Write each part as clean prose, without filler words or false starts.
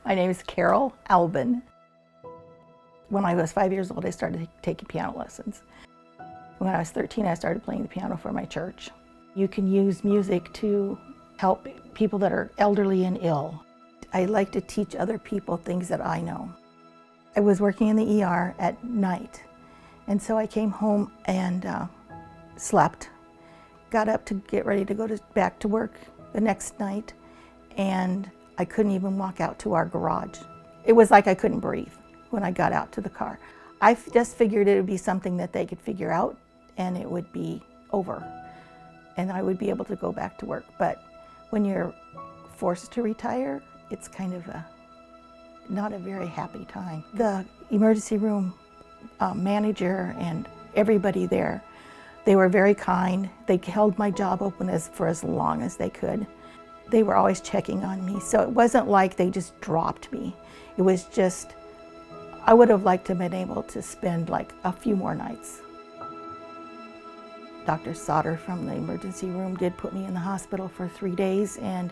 My name is Carol Albin. When I was 5 years old, I started taking piano lessons. When I was 13, I started playing the piano for my church. You can use music to help people that are elderly and ill. I like to teach other people things that I know. I was working in the ER at night, and so I came home and slept, got up to get ready to go back to work the next night, and I couldn't even walk out to our garage. It was like I couldn't breathe when I got out to the car. I just figured it would be something that they could figure out and it would be over and I would be able to go back to work. But when you're forced to retire, it's kind of not a very happy time. The emergency room manager and everybody there, they were very kind. They held my job open for as long as they could. They were always checking on me, so it wasn't like they just dropped me. It was just, I would have liked to have been able to spend like a few more nights. Dr. Sauter from the emergency room did put me in the hospital for 3 days, and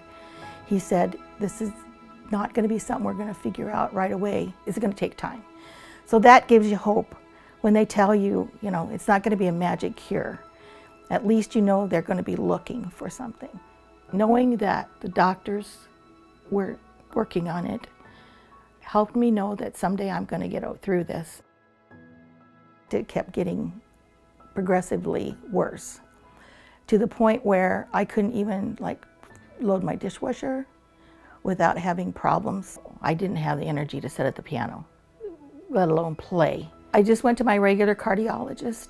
he said, this is not going to be something we're going to figure out right away. It's going to take time. So that gives you hope when they tell you, it's not going to be a magic cure. At least you know they're going to be looking for something. Knowing that the doctors were working on it helped me know that someday I'm going to get through this. It kept getting progressively worse to the point where I couldn't even load my dishwasher without having problems. I didn't have the energy to sit at the piano, let alone play. I just went to my regular cardiologist,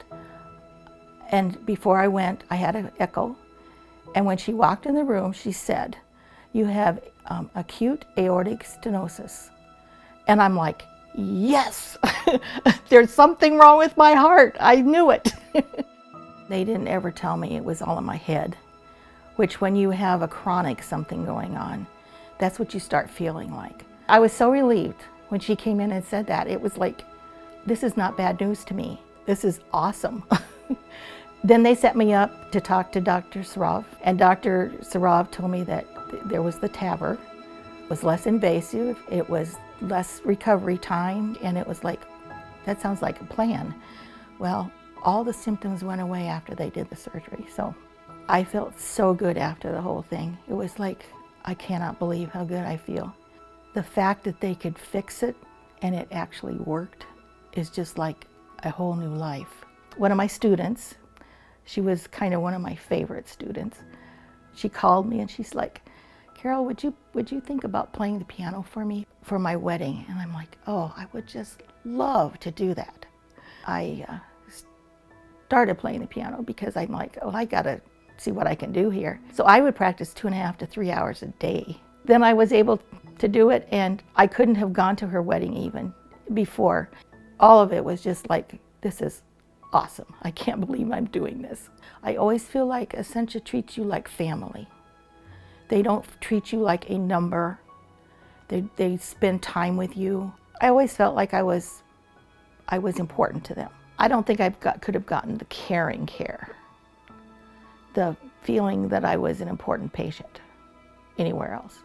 and before I went, I had an echo. And when she walked in the room, she said, you have acute aortic stenosis. And I'm like, yes, there's something wrong with my heart. I knew it. They didn't ever tell me it was all in my head, which when you have a chronic something going on, that's what you start feeling like. I was so relieved when she came in and said that. It was like, this is not bad news to me. This is awesome. Then they set me up to talk to Dr. Sarov, and Dr. Sarov told me that there was the TAVR. It was less invasive, it was less recovery time, and it was like, that sounds like a plan. Well, all the symptoms went away after they did the surgery, so I felt so good after the whole thing. It was like, I cannot believe how good I feel. The fact that they could fix it and it actually worked is just like a whole new life. One of my students, she was kind of one of my favorite students. She called me and she's like, Carol, would you think about playing the piano for me for my wedding? And I'm like, oh, I would just love to do that. I started playing the piano because I'm like, oh, I gotta see what I can do here. So I would practice 2.5 to 3 hours a day. Then I was able to do it, and I couldn't have gone to her wedding even before. All of it was just like, this is awesome. I can't believe I'm doing this. I always feel like Essentia treats you like family. They don't treat you like a number. They spend time with you. I always felt like I was important to them. I don't think could have gotten the caring care, the feeling that I was an important patient anywhere else.